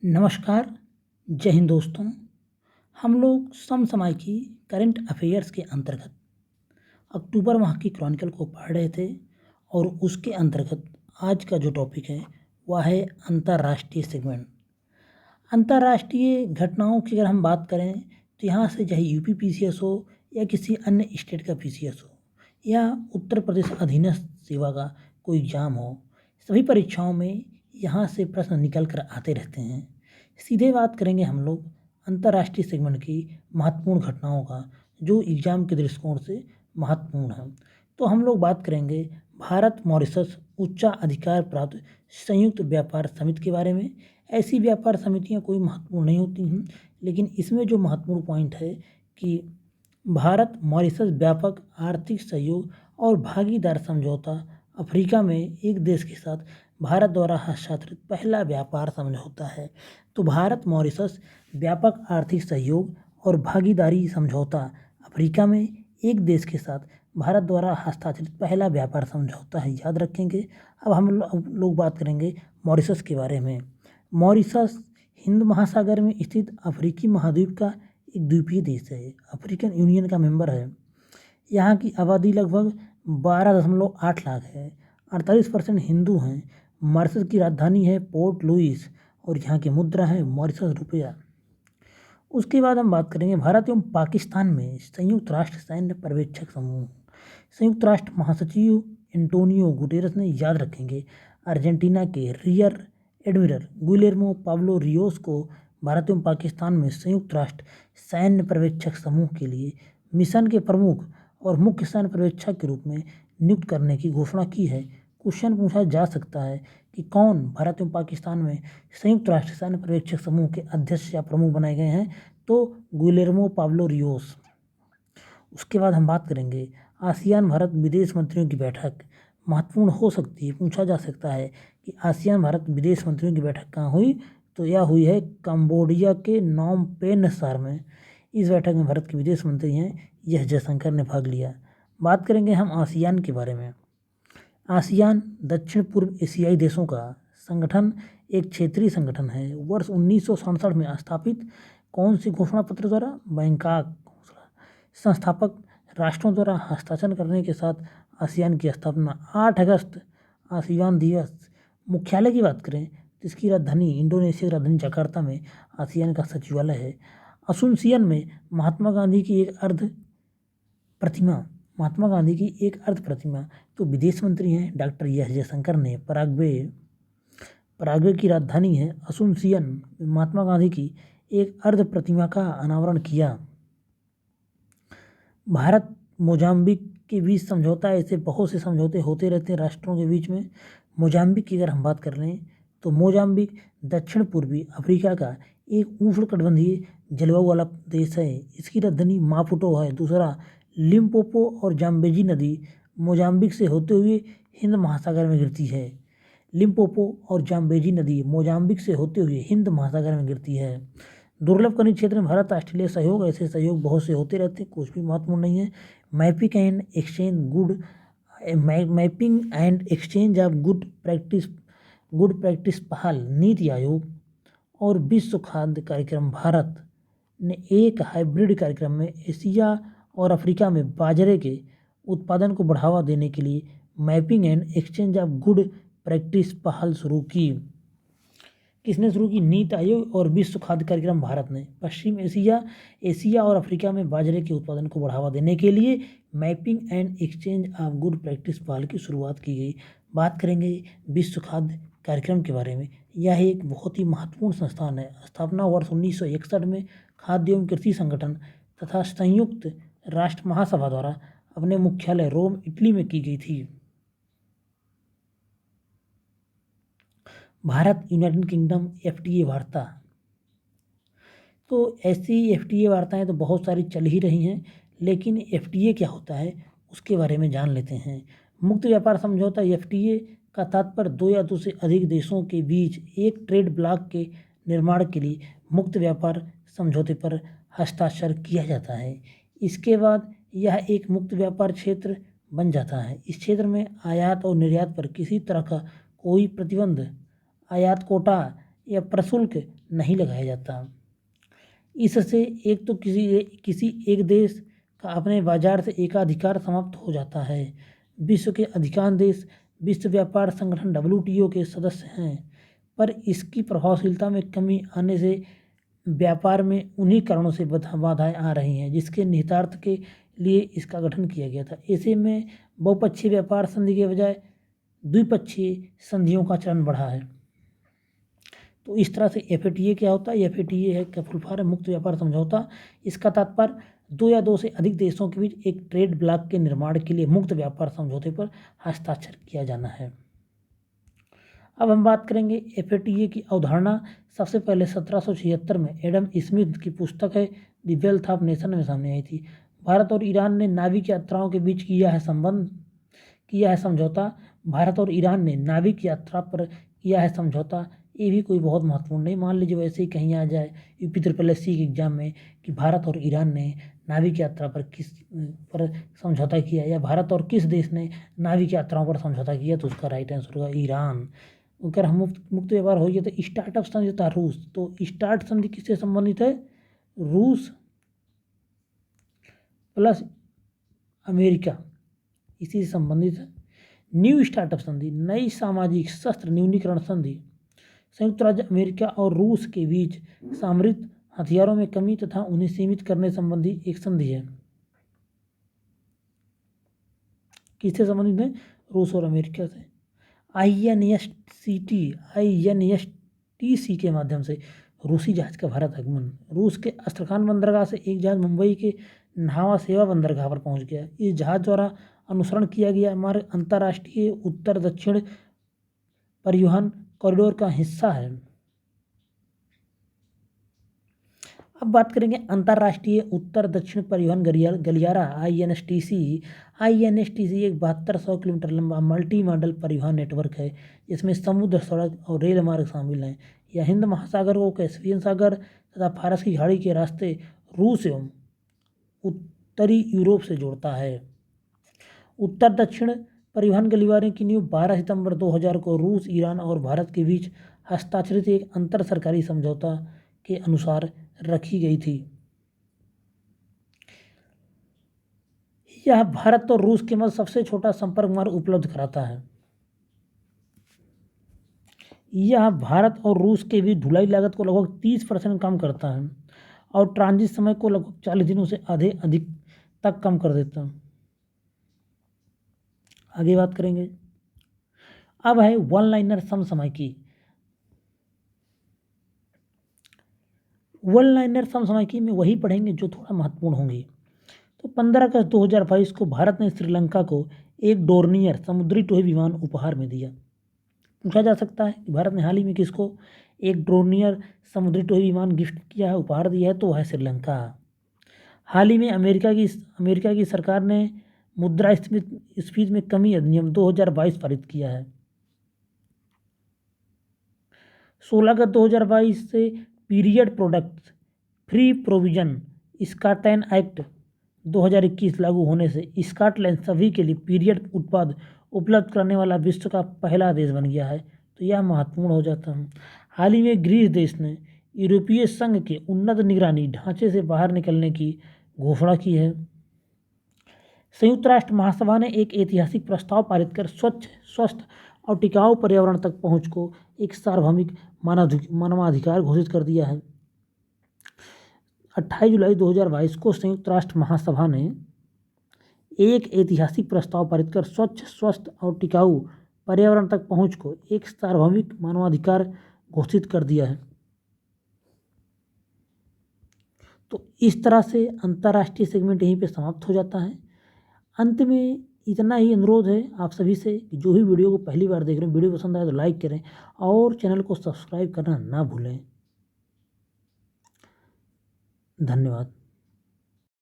नमस्कार, जय हिंद दोस्तों। हम लोग समसामयिकी करंट अफेयर्स के अंतर्गत अक्टूबर माह की क्रॉनिकल को पढ़ रहे थे और उसके अंतर्गत आज का जो टॉपिक है वह है अंतर्राष्ट्रीय सेगमेंट। अंतर्राष्ट्रीय घटनाओं की अगर हम बात करें तो यहाँ से चाहे यूपी पीसीएस हो या किसी अन्य स्टेट का पीसीएस हो या उत्तर प्रदेश अधीनस्थ सेवा का कोई एग्जाम हो, सभी परीक्षाओं में यहाँ से प्रश्न निकल कर आते रहते हैं। सीधे बात करेंगे हम लोग अंतर्राष्ट्रीय सेगमेंट की महत्वपूर्ण घटनाओं का जो एग्जाम के दृष्टिकोण से महत्वपूर्ण है। तो हम लोग बात करेंगे भारत मॉरिशस उच्चाधिकार प्राप्त संयुक्त व्यापार समिति के बारे में। ऐसी व्यापार समितियां कोई महत्वपूर्ण नहीं होती हैं, लेकिन इसमें जो महत्वपूर्ण पॉइंट है कि भारत मॉरिशस व्यापक आर्थिक सहयोग और भागीदार समझौता अफ्रीका में एक देश के साथ भारत द्वारा हस्ताक्षरित पहला व्यापार समझौता है। तो भारत मॉरिशस व्यापक आर्थिक सहयोग और भागीदारी समझौता अफ्रीका में एक देश के साथ भारत द्वारा हस्ताक्षरित पहला व्यापार समझौता है, याद रखेंगे। अब हम लोग बात करेंगे मॉरिशस के बारे में। मॉरिशस हिंद महासागर में स्थित अफ्रीकी महाद्वीप का एक द्वीपीय देश है, अफ्रीकन यूनियन का मेंबर है। यहाँ की आबादी लगभग 12.8 लाख है, 48% हिंदू हैं। मॉरिशस की राजधानी है पोर्ट लुइस और यहाँ की मुद्रा है मॉरिशस रुपया। उसके बाद हम बात करेंगे भारत एवं पाकिस्तान में संयुक्त राष्ट्र सैन्य पर्यवेक्षक समूह। संयुक्त राष्ट्र महासचिव एंटोनियो गुटेरस ने, याद रखेंगे, अर्जेंटीना के rear admiral Guillermo Pablo Rios को भारत एवं पाकिस्तान में संयुक्त राष्ट्र सैन्य पर्यवेक्षक समूह के लिए मिशन के प्रमुख और मुख्य सैन्य पर्यवेक्षक के रूप में नियुक्त करने की घोषणा की है। क्वेश्चन पूछा जा सकता है कि कौन भारत एवं पाकिस्तान में संयुक्त राष्ट्र सैन्य पर्यवेक्षक समूह के अध्यक्ष या प्रमुख बनाए गए हैं, तो गुइलेर्मो पाब्लो रियोस। उसके बाद हम बात करेंगे आसियान भारत विदेश मंत्रियों की बैठक महत्वपूर्ण हो सकती है। पूछा जा सकता है कि आसियान भारत विदेश मंत्रियों की बैठक कहाँ हुई, तो यह हुई है कंबोडिया के नॉम पेन शहर में। इस बैठक में भारत के विदेश मंत्री हैं एस जयशंकर ने भाग लिया। बात करेंगे हम आसियान के बारे में। आसियान दक्षिण पूर्व एशियाई देशों का संगठन एक क्षेत्रीय संगठन है। वर्ष 1967 में स्थापित कौन सी घोषणा पत्र द्वारा? बैंकॉक। संस्थापक राष्ट्रों द्वारा हस्ताक्षर करने के साथ आसियान की स्थापना 8 अगस्त आसियान दिवस। मुख्यालय की बात करें तो इसकी राजधानी इंडोनेशिया की राजधानी जकार्ता में आसियान का सचिवालय है। असुनसियन में महात्मा गांधी की एक अर्ध प्रतिमा। तो विदेश मंत्री हैं डॉक्टर एस जयशंकर ने पराग्वे की राजधानी है असुनसियन, महात्मा गांधी की एक अर्ध प्रतिमा का अनावरण किया। भारत मोजाम्बिक के बीच समझौता, ऐसे बहुत से समझौते होते रहते हैं राष्ट्रों के बीच में। मोजाम्बिक की अगर हम बात कर लें तो मोजाम्बिक दक्षिण पूर्वी अफ्रीका का एक उष्णकटिबंधीय जलवायु वाला देश है। इसकी राजधानी मापुटो है। दूसरा, लिम्पोपो और जाम्बेजी नदी मोजाम्बिक से होते हुए हिंद महासागर में गिरती है। लिम्पोपो और जाम्बेजी नदी मोजाम्बिक से होते हुए हिंद महासागर में गिरती है। दुर्लभ खनिज क्षेत्र में भारत ऑस्ट्रेलिया सहयोग, ऐसे सहयोग बहुत से होते रहते हैं, कुछ भी महत्वपूर्ण नहीं है। Mapping and exchange of good practice पहल नीति आयोग और विश्व खाद्य कार्यक्रम भारत ने एक हाइब्रिड कार्यक्रम में एशिया और अफ्रीका में बाजरे के उत्पादन को बढ़ावा देने के लिए mapping and exchange of good practice पहल शुरू की। किसने शुरू की? नीति आयोग और विश्व खाद्य कार्यक्रम भारत ने। पश्चिम एशिया और अफ्रीका में बाजरे के उत्पादन को बढ़ावा देने के लिए mapping and exchange of good practice पहल की शुरुआत की गई। बात करेंगे विश्व खाद्य कार्यक्रम के बारे में। यह एक बहुत ही महत्वपूर्ण संस्थान है। स्थापना वर्ष 1961 में खाद्य एवं कृषि संगठन तथा संयुक्त राष्ट्र महासभा द्वारा अपने मुख्यालय रोम, इटली में की गई थी। भारत यूनाइटेड किंगडम एफटीए वार्ता। तो ऐसी एफटीए वार्ताएं तो बहुत सारी चल ही रही हैं, लेकिन एफटीए क्या होता है उसके बारे में जान लेते हैं। मुक्त व्यापार समझौता एफटीए का तात्पर्य दो या दो से अधिक देशों के बीच एक ट्रेड ब्लॉक के निर्माण के लिए मुक्त व्यापार समझौते पर हस्ताक्षर किया जाता है। इसके बाद यह एक मुक्त व्यापार क्षेत्र बन जाता है। इस क्षेत्र में आयात और निर्यात पर किसी तरह का कोई प्रतिबंध, आयात कोटा या प्रशुल्क नहीं लगाया जाता। इससे एक तो किसी एक देश का अपने बाजार से एकाधिकार समाप्त हो जाता है। विश्व के अधिकांश देश विश्व व्यापार संगठन WTO के सदस्य हैं, पर इसकी प्रभावशीलता में कमी आने से व्यापार में उन्हीं कारणों से बाधाएं आ रही हैं जिसके निहितार्थ के लिए इसका गठन किया गया था। ऐसे में बहुपक्षीय व्यापार संधि के बजाय द्विपक्षीय संधियों का चलन बढ़ा है। तो इस तरह से FTA क्या होता है? FTA है क्या फुल फॉर्म है मुक्त व्यापार समझौता। इसका तात्पर्य 2 या 2 से अधिक देशों के बीच एक ट्रेड ब्लॉक के निर्माण के लिए मुक्त व्यापार समझौते पर हस्ताक्षर किया जाना है। अब हम बात करेंगे FTA की अवधारणा। सबसे पहले 1776 में एडम स्मिथ की पुस्तक है द वेल्थ ऑफ नेशन में सामने आई थी। भारत और ईरान ने नाविक यात्राओं के बीच किया है समझौता। भारत और ईरान ने नाविक यात्रा पर किया है समझौता। ये भी कोई बहुत महत्वपूर्ण नहीं। मान लीजिए वैसे ही कहीं आ जाए UPSSC के एग्जाम में कि भारत और ईरान ने नाविक यात्रा पर समझौता किया, या भारत और किस देश ने नाविक यात्राओं पर समझौता किया, तो उसका राइट आंसर होगा ईरान। अगर हम मुक्त व्यापार हो गया तो स्टार्टअप संधि था रूस। तो स्टार्ट संधि किससे संबंधित है? रूस प्लस अमेरिका, इसी से संबंधित है। न्यू स्टार्टअप संधि, नई सामाजिक शस्त्र न्यूनीकरण संधि, संयुक्त राज्य अमेरिका और रूस के बीच सामरिक हथियारों में कमी तथा उन्हें सीमित करने संबंधी एक संधि है। किससे संबंधित है? रूस और अमेरिका से। INSTC के माध्यम से रूसी जहाज का भारत आगमन। रूस के अस्त्रखान बंदरगाह से एक जहाज मुंबई के न्हावा सेवा बंदरगाह पर पहुंच गया। इस जहाज द्वारा अनुसरण किया गया मार्ग अंतर्राष्ट्रीय उत्तर दक्षिण परिवहन कॉरिडोर का हिस्सा है। अब बात करेंगे अंतर्राष्ट्रीय उत्तर दक्षिण परिवहन गलियारा INSTC एक 7200 किलोमीटर लंबा मल्टी मॉडल परिवहन नेटवर्क है जिसमें समुद्र, सड़क और रेल मार्ग शामिल हैं। यह हिंद महासागर को कैस्पियन सागर तथा फारस की खाड़ी के रास्ते रूस एवं उत्तरी यूरोप से जोड़ता है। उत्तर दक्षिण परिवहन गलियारे की नींव 12 सितंबर 2000 को रूस, ईरान और भारत के बीच हस्ताक्षरित एक अंतर सरकारी समझौता के अनुसार रखी गई थी। यह भारत और रूस के मध्य सबसे छोटा संपर्क मार्ग उपलब्ध कराता है। यह भारत और रूस के बीच ढुलाई लागत को लगभग 30% कम करता है और ट्रांजिट समय को लगभग 40 दिनों से अधिक तक कम कर देता है। आगे बात करेंगे। अब है वन लाइनर समसामयिकी। वन लाइनर समसामयिकी में वही पढ़ेंगे जो थोड़ा महत्वपूर्ण होंगी। तो 15 अगस्त 2022 को भारत ने श्रीलंका को एक डोर्नियर समुद्री टोही विमान उपहार में दिया। पूछा जा सकता है कि भारत ने हाल ही में किसको एक डोर्नियर समुद्री टोही विमान गिफ्ट किया है, उपहार दिया है, तो वह है श्रीलंका। हाल ही में अमेरिका की सरकार ने मुद्रास्फीति में कमी अधिनियम 2022 पारित किया है। 16 अगस्त 2022 से period products free provision Scotland act 2021 लागू होने से स्कॉटलैंड सभी के लिए पीरियड उत्पाद उपलब्ध कराने वाला विश्व का पहला देश बन गया है। तो यह महत्वपूर्ण हो जाता है। हाल ही में ग्रीस देश ने यूरोपीय संघ के उन्नत निगरानी ढांचे से बाहर निकलने की घोषणा की है। संयुक्त राष्ट्र महासभा ने एक ऐतिहासिक प्रस्ताव पारित कर स्वच्छ, स्वस्थ और टिकाऊ पर्यावरण तक पहुंच को एक सार्वभौमिक मानवाधिकार घोषित कर दिया है। 28 जुलाई 2022 को संयुक्त राष्ट्र महासभा ने एक ऐतिहासिक प्रस्ताव पारित कर स्वच्छ, स्वस्थ और टिकाऊ पर्यावरण तक पहुंच को एक सार्वभौमिक मानवाधिकार घोषित कर दिया है। तो इस तरह से अंतर्राष्ट्रीय सेगमेंट यहीं पे समाप्त हो जाता है। अंत में इतना ही अनुरोध है आप सभी से कि जो भी वीडियो को पहली बार देख रहे हैं, वीडियो पसंद आए तो लाइक करें और चैनल को सब्सक्राइब करना ना भूलें। धन्यवाद।